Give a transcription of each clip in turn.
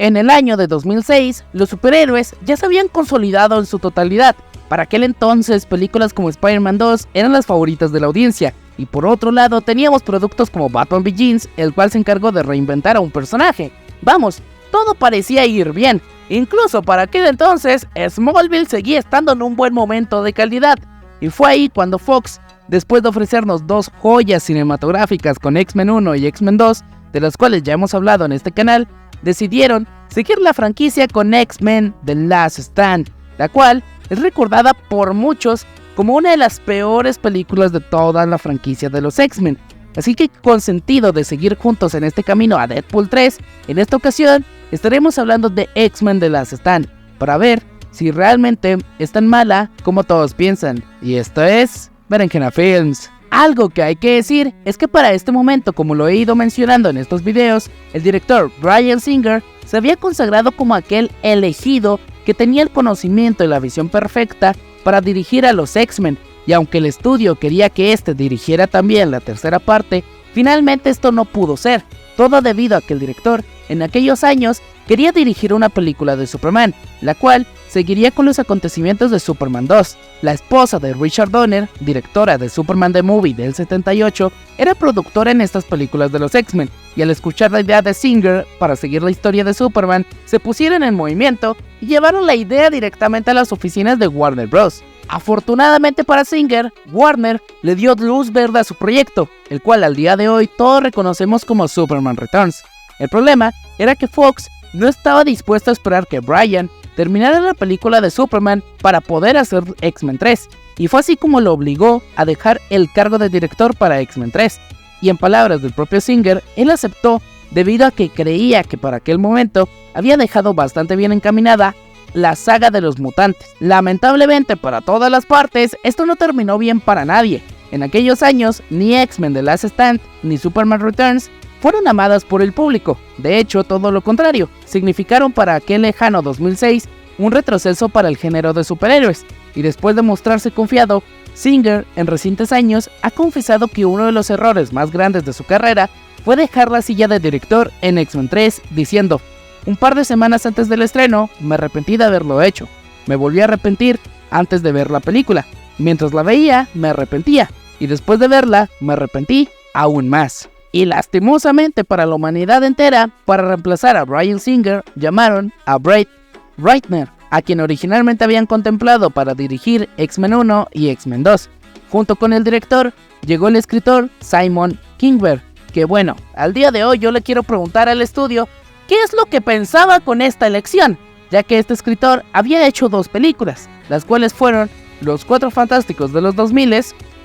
En el año de 2006, los superhéroes ya se habían consolidado en su totalidad. Para aquel entonces, películas como Spider-Man 2 eran las favoritas de la audiencia, y por otro lado teníamos productos como Batman Begins, el cual se encargó de reinventar a un personaje. Vamos, todo parecía ir bien, incluso para aquel entonces, Smallville seguía estando en un buen momento de calidad, y fue ahí cuando Fox, después de ofrecernos dos joyas cinematográficas con X-Men 1 y X-Men 2, de las cuales ya hemos hablado en este canal, decidieron seguir la franquicia con X-Men The Last Stand, la cual es recordada por muchos como una de las peores películas de toda la franquicia de los X-Men. Así que con sentido de seguir juntos en este camino a Deadpool 3, en esta ocasión estaremos hablando de X-Men The Last Stand, para ver si realmente es tan mala como todos piensan. Y esto es Berenjena Films. Algo que hay que decir es que para este momento, como lo he ido mencionando en estos videos, el director Bryan Singer se había consagrado como aquel elegido que tenía el conocimiento y la visión perfecta para dirigir a los X-Men, y aunque el estudio quería que este dirigiera también la tercera parte, finalmente esto no pudo ser, todo debido a que el director, en aquellos años, quería dirigir una película de Superman, la cual seguiría con los acontecimientos de Superman 2. La esposa de Richard Donner, directora de Superman The Movie del 78, era productora en estas películas de los X-Men, y al escuchar la idea de Singer para seguir la historia de Superman, se pusieron en movimiento y llevaron la idea directamente a las oficinas de Warner Bros. Afortunadamente para Singer, Warner le dio luz verde a su proyecto, el cual al día de hoy todos reconocemos como Superman Returns. El problema era que Fox no estaba dispuesto a esperar que Bryan terminara la película de Superman para poder hacer X-Men 3, y fue así como lo obligó a dejar el cargo de director para X-Men 3, y en palabras del propio Singer, él aceptó debido a que creía que para aquel momento había dejado bastante bien encaminada la saga de los mutantes. Lamentablemente para todas las partes, esto no terminó bien para nadie. En aquellos años, ni X-Men The Last Stand ni Superman Returns fueron amadas por el público. De hecho, todo lo contrario, significaron para aquel lejano 2006 un retroceso para el género de superhéroes, y después de mostrarse confiado, Singer en recientes años ha confesado que uno de los errores más grandes de su carrera fue dejar la silla de director en X-Men 3, diciendo: un par de semanas antes del estreno, me arrepentí de haberlo hecho. Me volví a arrepentir antes de ver la película. Mientras la veía, me arrepentía. Y después de verla, me arrepentí aún más. Y lastimosamente para la humanidad entera, para reemplazar a Bryan Singer, llamaron a Brett Ratner, a quien originalmente habían contemplado para dirigir X-Men 1 y X-Men 2. Junto con el director, llegó el escritor Simon Kinberg, que bueno, al día de hoy yo le quiero preguntar al estudio qué es lo que pensaba con esta elección, ya que este escritor había hecho dos películas, las cuales fueron Los Cuatro Fantásticos de los 2000,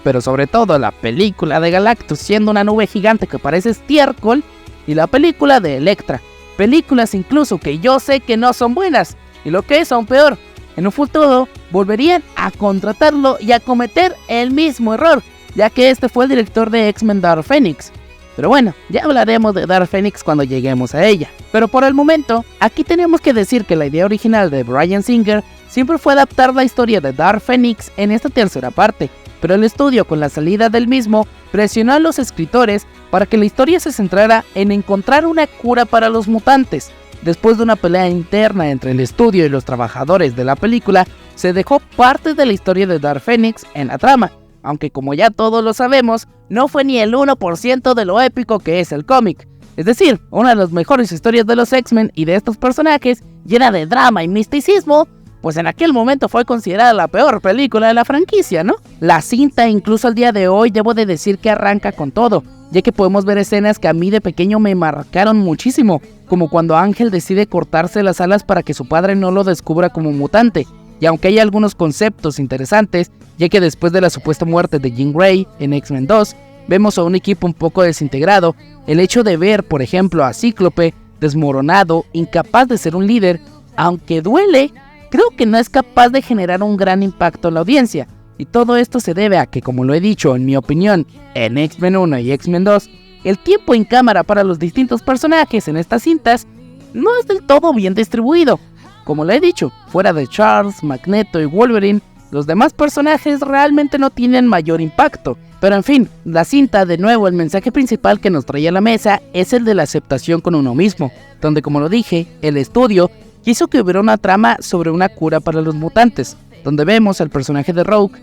pero sobre todo la película de Galactus siendo una nube gigante que parece estiércol, y la película de Elektra, películas incluso que yo sé que no son buenas, y lo que es aún peor, en un futuro volverían a contratarlo y a cometer el mismo error, ya que este fue el director de X-Men Dark Phoenix. Pero bueno, ya hablaremos de Dark Phoenix cuando lleguemos a ella. Pero por el momento, aquí tenemos que decir que la idea original de Bryan Singer siempre fue adaptar la historia de Dark Phoenix en esta tercera parte, pero el estudio, con la salida del mismo, presionó a los escritores para que la historia se centrara en encontrar una cura para los mutantes. Después de una pelea interna entre el estudio y los trabajadores de la película, se dejó parte de la historia de Dark Phoenix en la trama, aunque como ya todos lo sabemos, no fue ni el 1% de lo épico que es el cómic. Es decir, una de las mejores historias de los X-Men y de estos personajes, llena de drama y misticismo, pues en aquel momento fue considerada la peor película de la franquicia, ¿no? La cinta, incluso al día de hoy, debo de decir que arranca con todo, ya que podemos ver escenas que a mí de pequeño me marcaron muchísimo, como cuando Ángel decide cortarse las alas para que su padre no lo descubra como mutante. Y aunque hay algunos conceptos interesantes, ya que después de la supuesta muerte de Jean Grey en X-Men 2, vemos a un equipo un poco desintegrado, el hecho de ver, por ejemplo, a Cíclope desmoronado, incapaz de ser un líder, aunque duele, creo que no es capaz de generar un gran impacto en la audiencia. Y todo esto se debe a que, como lo he dicho en mi opinión, en X-Men 1 y X-Men 2, el tiempo en cámara para los distintos personajes en estas cintas no es del todo bien distribuido. Como lo he dicho, fuera de Charles, Magneto y Wolverine, los demás personajes realmente no tienen mayor impacto. Pero en fin, la cinta, de nuevo, el mensaje principal que nos traía a la mesa es el de la aceptación con uno mismo, donde, como lo dije, el estudio quiso que hubiera una trama sobre una cura para los mutantes, donde vemos al personaje de Rogue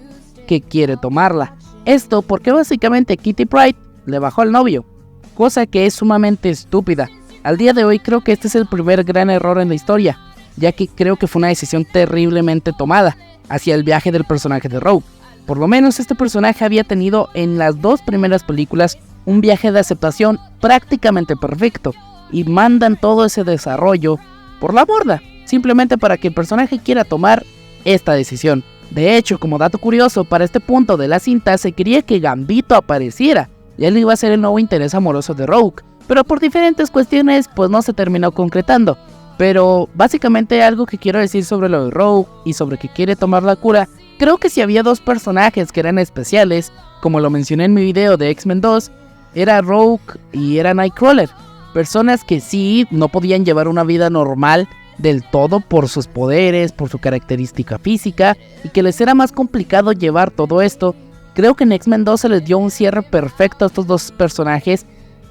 que quiere tomarla. Esto porque básicamente Kitty Pryde le bajó al novio, cosa que es sumamente estúpida. Al día de hoy creo que este es el primer gran error en la historia, ya que creo que fue una decisión terriblemente tomada hacia el viaje del personaje de Rogue. Por lo menos este personaje había tenido en las 2 primeras películas un viaje de aceptación prácticamente perfecto, y mandan todo ese desarrollo por la borda, simplemente para que el personaje quiera tomar esta decisión. De hecho, como dato curioso, para este punto de la cinta se quería que Gambito apareciera, y él iba a ser el nuevo interés amoroso de Rogue, pero por diferentes cuestiones pues no se terminó concretando. Pero básicamente algo que quiero decir sobre lo de Rogue y sobre que quiere tomar la cura, creo que si había 2 personajes que eran especiales, como lo mencioné en mi video de X-Men 2, era Rogue y era Nightcrawler, personas que sí no podían llevar una vida normal del todo por sus poderes, por su característica física, y que les era más complicado llevar todo esto. Creo que en X-Men 2 se les dio un cierre perfecto a estos 2 personajes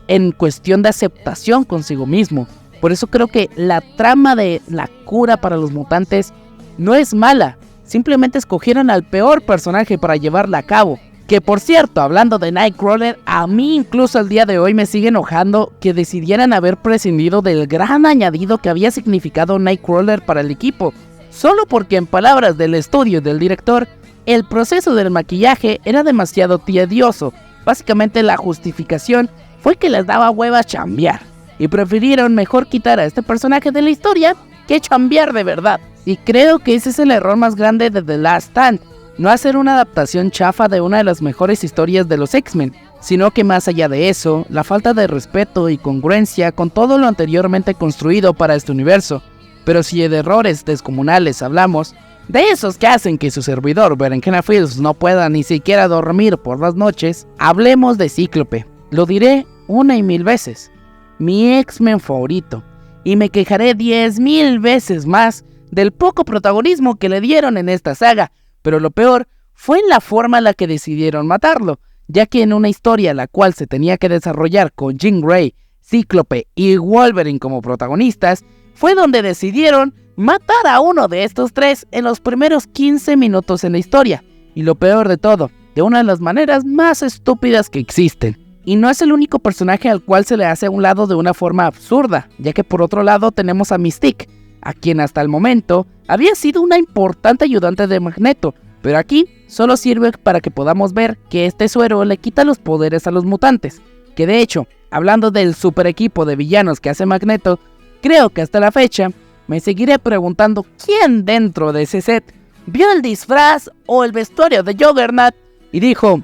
en cuestión de aceptación consigo mismo. Por eso creo que la trama de la cura para los mutantes no es mala, simplemente escogieron al peor personaje para llevarla a cabo. Que por cierto, hablando de Nightcrawler, a mí incluso al día de hoy me sigue enojando que decidieran haber prescindido del gran añadido que había significado Nightcrawler para el equipo, solo porque, en palabras del estudio y del director, el proceso del maquillaje era demasiado tedioso. Básicamente la justificación fue que les daba hueva chambear, y prefirieron mejor quitar a este personaje de la historia que chambear de verdad. Y creo que ese es el error más grande de The Last Stand, no hacer una adaptación chafa de una de las mejores historias de los X-Men, sino que más allá de eso, la falta de respeto y congruencia con todo lo anteriormente construido para este universo. Pero si de errores descomunales hablamos, de esos que hacen que su servidor Berenjena Fields no pueda ni siquiera dormir por las noches, hablemos de Cíclope. Lo diré 1 y 1000 veces, mi X-Men favorito, y me quejaré 10,000 veces más del poco protagonismo que le dieron en esta saga, pero lo peor fue en la forma en la que decidieron matarlo, ya que en una historia la cual se tenía que desarrollar con Jean Grey, Cíclope y Wolverine como protagonistas, fue donde decidieron matar a uno de estos 3 en los primeros 15 minutos en la historia, y lo peor de todo, de una de las maneras más estúpidas que existen. Y no es el único personaje al cual se le hace a un lado de una forma absurda, ya que por otro lado tenemos a Mystique, a quien hasta el momento había sido una importante ayudante de Magneto, pero aquí solo sirve para que podamos ver que este suero le quita los poderes a los mutantes, que de hecho, hablando del super equipo de villanos que hace Magneto, creo que hasta la fecha me seguiré preguntando quién dentro de ese set vio el disfraz o el vestuario de Juggernaut y dijo,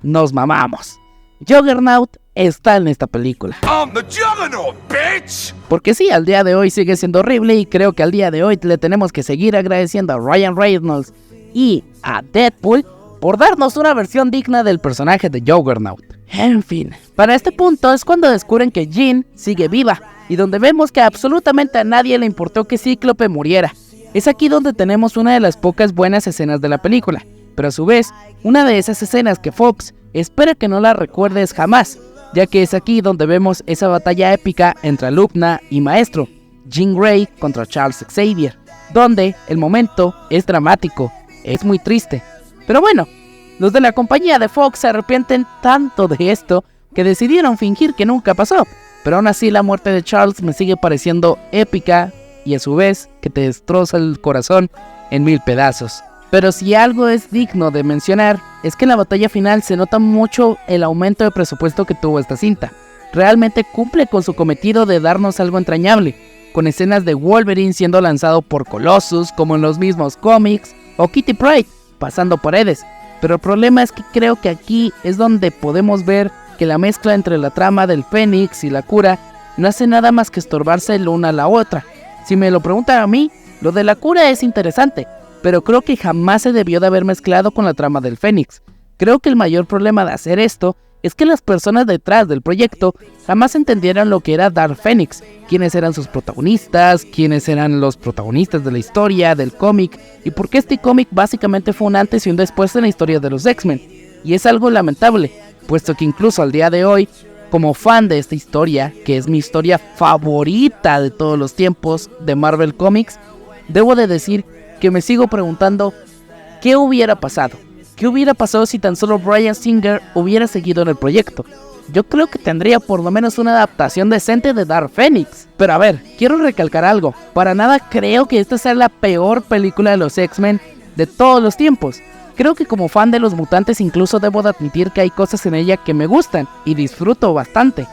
nos mamamos, Juggernaut está en esta película. I'm the Juggernaut, bitch. Porque sí, al día de hoy sigue siendo horrible, y creo que al día de hoy le tenemos que seguir agradeciendo a Ryan Reynolds y a Deadpool por darnos una versión digna del personaje de Juggernaut. En fin, para este punto es cuando descubren que Jean sigue viva, y donde vemos que absolutamente a nadie le importó que Cíclope muriera. Es aquí donde tenemos una de las pocas buenas escenas de la película, pero a su vez, una de esas escenas que Fox espera que no la recuerdes jamás, ya que es aquí donde vemos esa batalla épica entre alumna y maestro, Jean Grey contra Charles Xavier, donde el momento es dramático, es muy triste. Pero bueno, los de la compañía de Fox se arrepienten tanto de esto que decidieron fingir que nunca pasó, pero aún así la muerte de Charles me sigue pareciendo épica y a su vez que te destroza el corazón en 1000 pedazos. Pero si algo es digno de mencionar, es que en la batalla final se nota mucho el aumento de presupuesto que tuvo esta cinta. Realmente cumple con su cometido de darnos algo entrañable, con escenas de Wolverine siendo lanzado por Colossus, como en los mismos cómics, o Kitty Pryde pasando paredes. Pero el problema es que creo que aquí es donde podemos ver que la mezcla entre la trama del Fénix y la cura no hace nada más que estorbarse la una a la otra. Si me lo preguntan a mí, lo de la cura es interesante, pero creo que jamás se debió de haber mezclado con la trama del Fénix. Creo que el mayor problema de hacer esto es que las personas detrás del proyecto jamás entendieron lo que era Dark Phoenix, quiénes eran sus protagonistas, quiénes eran los protagonistas de la historia, del cómic, y por qué este cómic básicamente fue un antes y un después en la historia de los X-Men. y es algo lamentable, puesto que incluso al día de hoy, como fan de esta historia, que es mi historia favorita de todos los tiempos de Marvel Comics, debo de decir que me sigo preguntando ¿qué hubiera pasado? ¿Qué hubiera pasado si tan solo Bryan Singer hubiera seguido en el proyecto? Yo creo que tendría por lo menos una adaptación decente de Dark Phoenix. Pero a ver, quiero recalcar algo. Para nada creo que esta sea la peor película de los X-Men de todos los tiempos. Creo que como fan de los mutantes incluso debo de admitir que hay cosas en ella que me gustan y disfruto bastante.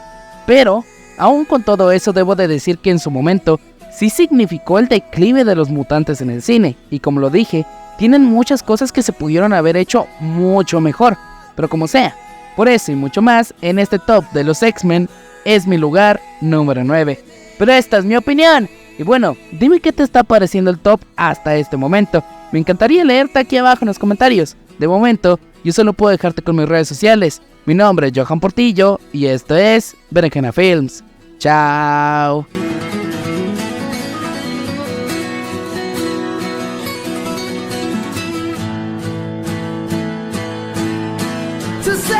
Pero, aún con todo eso debo de decir que en su momento sí significó el declive de los mutantes en el cine. Y como lo dije, tienen muchas cosas que se pudieron haber hecho mucho mejor. Pero como sea. Por eso y mucho más, en este top de los X-Men es mi lugar número 9. Pero esta es mi opinión. Y bueno, dime qué te está pareciendo el top hasta este momento. Me encantaría leerte aquí abajo en los comentarios. De momento, yo solo puedo dejarte con mis redes sociales. Mi nombre es Johan Portillo y esto es Berenjena Films. Chao. To say